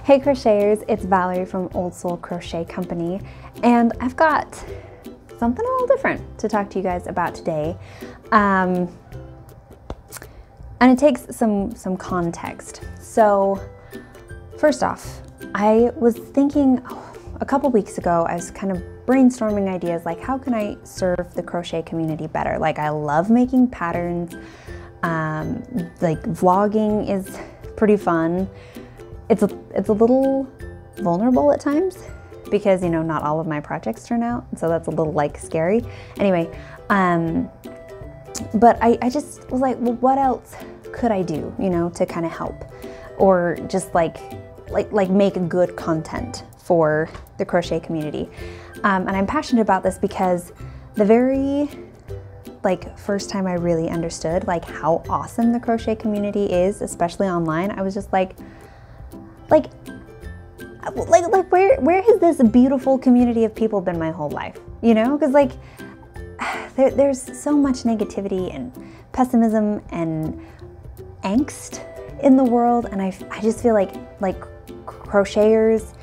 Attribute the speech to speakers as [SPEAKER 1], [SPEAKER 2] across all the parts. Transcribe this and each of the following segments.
[SPEAKER 1] Hey crocheters, it's Valerie from Old Soul Crochet Company, and I've got something a little different to talk to you guys about today. And it takes some context. So first off, I was thinking a couple weeks ago, I was kind of brainstorming ideas like how can I serve the crochet community better? Like I love making patterns, like vlogging is pretty fun. It's a little vulnerable at times because, you know, not all of my projects turn out. So that's a little like scary. Anyway, but I just was like, well, what else could I do, you know, to kind of help or just like make good content for the crochet community. And I'm passionate about this because the very first time I really understood like how awesome the crochet community is, especially online, I was just like where has this beautiful community of people been my whole life? You know, because like there's so much negativity and pessimism and angst in the world, and I just feel like crocheters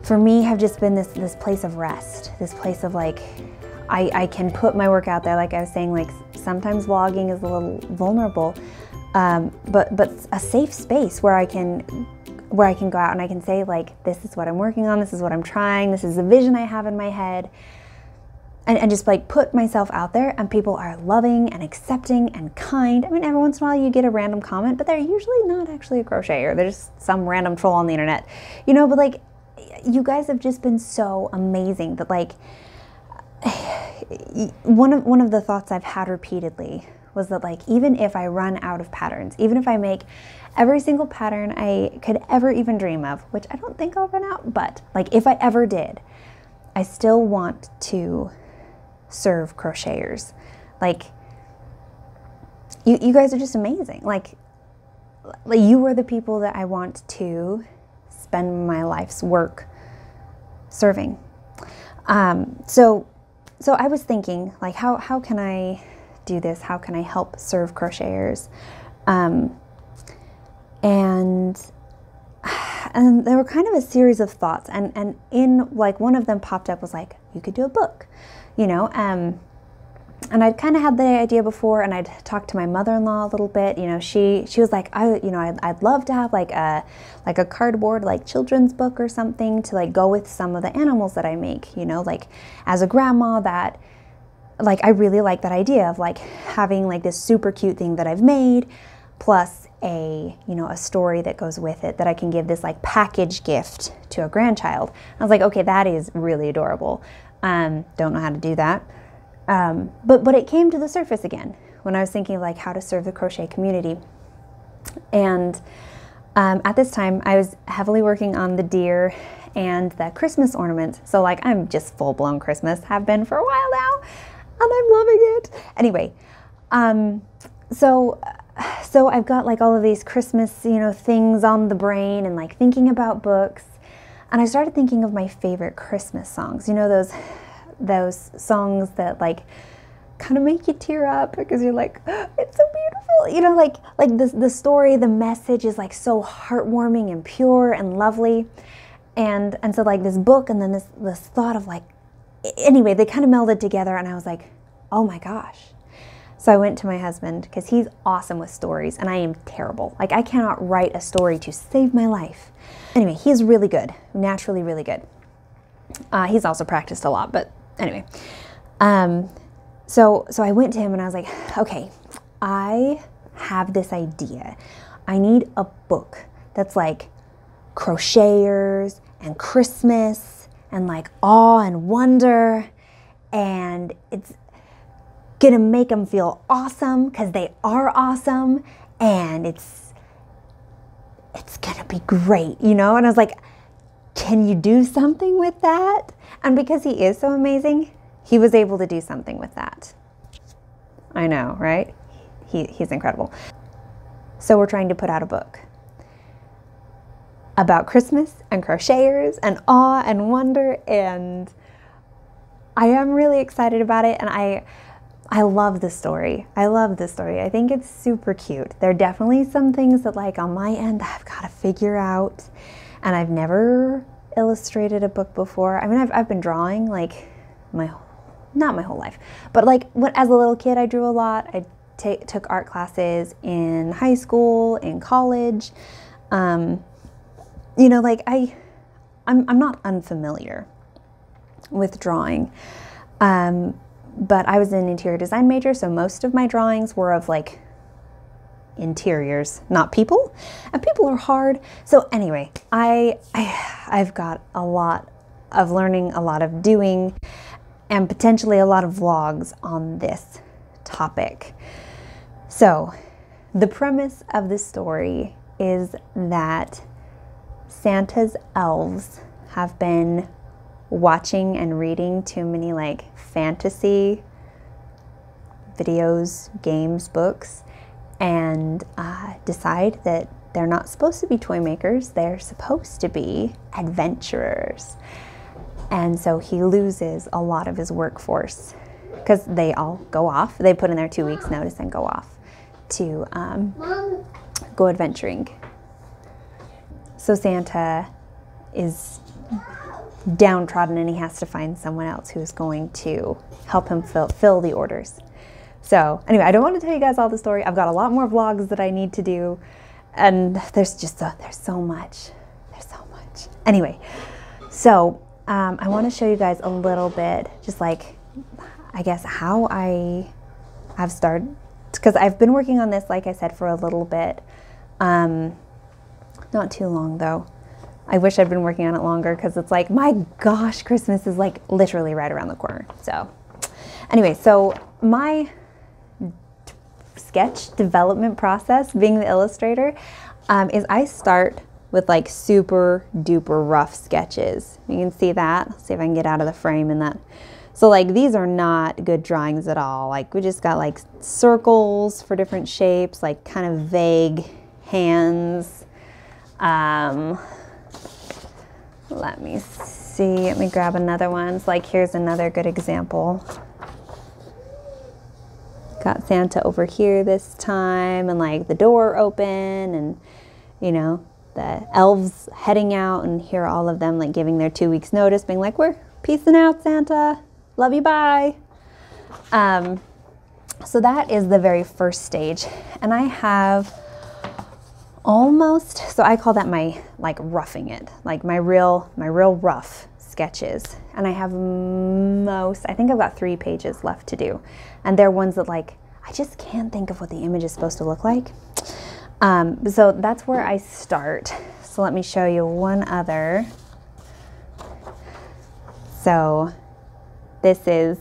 [SPEAKER 1] for me have just been this place of rest, this place of like I can put my work out there. Like I was saying, like sometimes vlogging is a little vulnerable, but a safe space where I can go out and I can say like, this is what I'm working on, this is what I'm trying, this is the vision I have in my head, and just like put myself out there, and people are loving and accepting and kind. I mean, every once in a while you get a random comment, but they're usually not actually a crocheter. They're just some random troll on the internet, you know, but like you guys have just been so amazing that like one of the thoughts I've had repeatedly was that like, even if I run out of patterns, even if I make every single pattern I could ever even dream of, which I don't think I'll run out, but like if I ever did, I still want to serve crocheters. Like you guys are just amazing. Like you are the people that I want to spend my life's work serving. So I was thinking like, how can I do this? How can I help serve crocheters? And there were kind of a series of thoughts, and in like one of them popped up was like, you could do a book, you know, and I'd kind of had the idea before, and I'd talked to my mother-in-law a little bit, you know, she was like, I'd love to have like a cardboard like children's book or something to like go with some of the animals that I make, you know, like as a grandma, that like I really like that idea of like having like this super cute thing that I've made plus a story that goes with it that I can give this like package gift to a grandchild. I was like, okay, that is really adorable. Don't know how to do that. But it came to the surface again when I was thinking like how to serve the crochet community. And at this time I was heavily working on the deer and the Christmas ornament. So like I'm just full-blown Christmas, have been for a while now, and I'm loving it. Anyway, so I've got like all of these Christmas, you know, things on the brain and like thinking about books. And I started thinking of my favorite Christmas songs. You know, those songs that like kind of make you tear up because you're like, oh, it's so beautiful. You know, like the story, the message is like so heartwarming and pure and lovely. And so like this book and then this thought of like, anyway, they kind of melded together, and I was like, oh my gosh. So I went to my husband because he's awesome with stories and I am terrible. Like I cannot write a story to save my life. Anyway, he's really good, naturally really good. He's also practiced a lot, but anyway. So I went to him and I was like, okay, I have this idea. I need a book that's like crocheters and Christmas and like awe and wonder, and it's gonna make them feel awesome because they are awesome, and it's gonna be great, you know? And I was like, can you do something with that? And because he is so amazing, he was able to do something with that. I know, right? He's incredible. So we're trying to put out a book about Christmas and crocheters and awe and wonder, and I am really excited about it, and I love this story. I love this story. I think it's super cute. There are definitely some things that like on my end I've got to figure out. and I've never illustrated a book before. I mean, I've been drawing like not my whole life, but like as a little kid, I drew a lot. I took art classes in high school, in college. You know, like I'm not unfamiliar with drawing. But I was an interior design major, so most of my drawings were of like interiors, not people, and people are hard. So anyway, I've got a lot of learning, a lot of doing, and potentially a lot of vlogs on this topic. So the premise of the story is that Santa's elves have been watching and reading too many like fantasy videos, games, books, and decide that they're not supposed to be toy makers, they're supposed to be adventurers. And so he loses a lot of his workforce because they all go off. They put in their 2 weeks notice and go off to go adventuring. So Santa is downtrodden and he has to find someone else who's going to help him fill the orders. So anyway, I don't want to tell you guys all the story. I've got a lot more vlogs that I need to do, and there's so much. Anyway, so I want to show you guys a little bit, just like, I guess, how I have started, because I've been working on this, like I said, for a little bit. Not too long though. I wish I'd been working on it longer, because it's like, my gosh, Christmas is like literally right around the corner. So anyway, so my sketch development process, being the illustrator, is I start with like super duper rough sketches. You can see that. Let's see if I can get out of the frame in that. So like these are not good drawings at all. Like we just got like circles for different shapes, like kind of vague hands. Let me see, let me grab another one. So like here's another good example. Got Santa over here this time, and like the door open, and you know, the elves heading out, and here all of them like giving their 2 weeks notice, being like, we're peacing out, Santa, love you, bye. So that is the very first stage, and I have almost, so I call that my like roughing it, like my real rough sketches, and I have I think I've got 3 pages left to do, and they're ones that like I just can't think of what the image is supposed to look like. So that's where I start. So let me show you one other. So this is,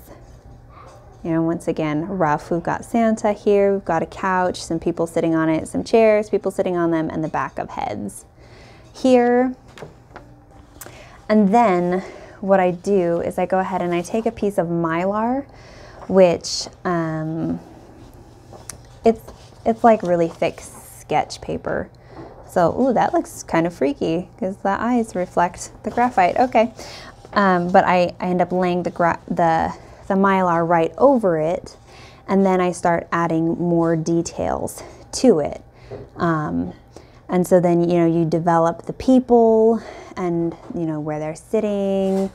[SPEAKER 1] you know, once again, rough. We've got Santa here, we've got a couch, some people sitting on it, some chairs, people sitting on them, and the back of heads here. And then what I do is I go ahead and I take a piece of Mylar, which it's like really thick sketch paper. So, ooh, that looks kind of freaky because the eyes reflect the graphite. Okay, but I end up laying the Mylar right over it, and then I start adding more details to it. And so then, you know, you develop the people and, you know, where they're sitting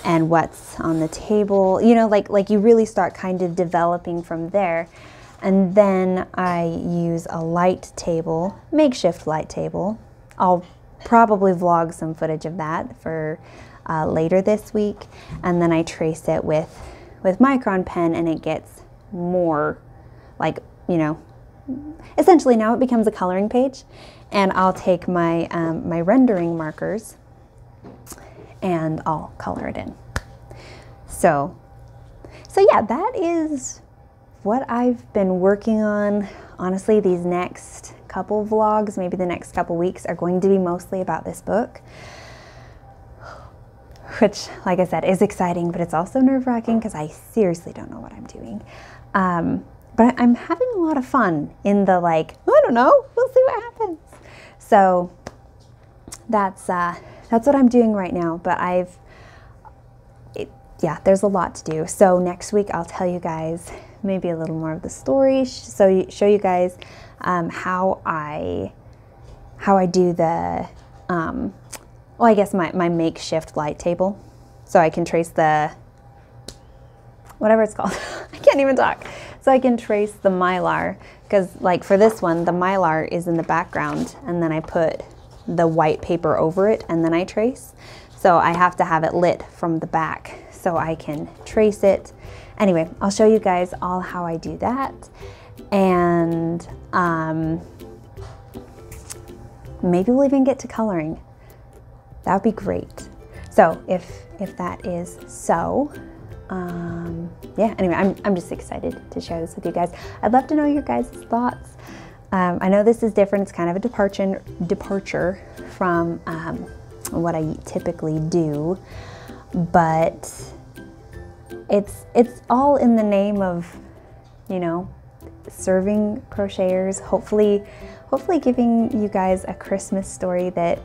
[SPEAKER 1] and what's on the table, you know, like you really start kind of developing from there. And then I use a light table, makeshift light table. I'll probably vlog some footage of that for later this week. And then I trace it with micron pen, and it gets more like, you know, essentially now it becomes a coloring page. And I'll take my, my rendering markers and I'll color it in. So yeah, that is what I've been working on. Honestly, these next couple vlogs, maybe the next couple weeks, are going to be mostly about this book, which, like I said, is exciting, but it's also nerve-wracking because I seriously don't know what I'm doing. But I'm having a lot of fun in the, like, I don't know, we'll see what happens. So that's what I'm doing right now, but yeah, there's a lot to do. So next week I'll tell you guys maybe a little more of the story, so show you guys how I do the well, I guess my makeshift light table. So I can trace the, whatever it's called. I can't even talk. So I can trace the mylar, because like for this one, the mylar is in the background and then I put the white paper over it and then I trace. So I have to have it lit from the back so I can trace it. Anyway, I'll show you guys all how I do that. And maybe we'll even get to coloring. That would be great. So if that is so, yeah, anyway, I'm just excited to share this with you guys. I'd love to know your guys' thoughts. I know this is different. It's kind of a departure from what I typically do, but it's all in the name of, you know, serving crocheters, hopefully giving you guys a Christmas story that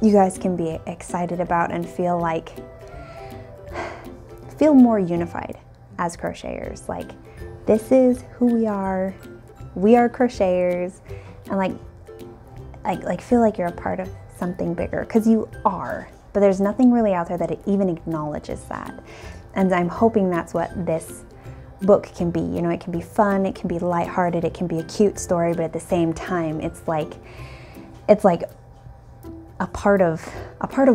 [SPEAKER 1] you guys can be excited about and feel more unified as crocheters. Like, this is who we are crocheters, and like feel like you're a part of something bigger, because you are, but there's nothing really out there that even acknowledges that. And I'm hoping that's what this book can be. You know, it can be fun, it can be lighthearted, it can be a cute story, but at the same time, it's like a part of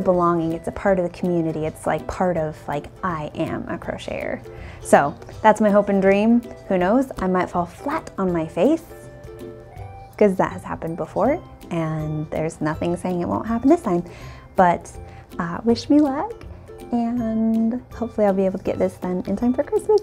[SPEAKER 1] belonging. It's a part of the community. It's like part of, like, I am a crocheter. So that's my hope and dream. Who knows? I might fall flat on my face, because that has happened before, and there's nothing saying it won't happen this time. But wish me luck, and hopefully I'll be able to get this done in time for Christmas.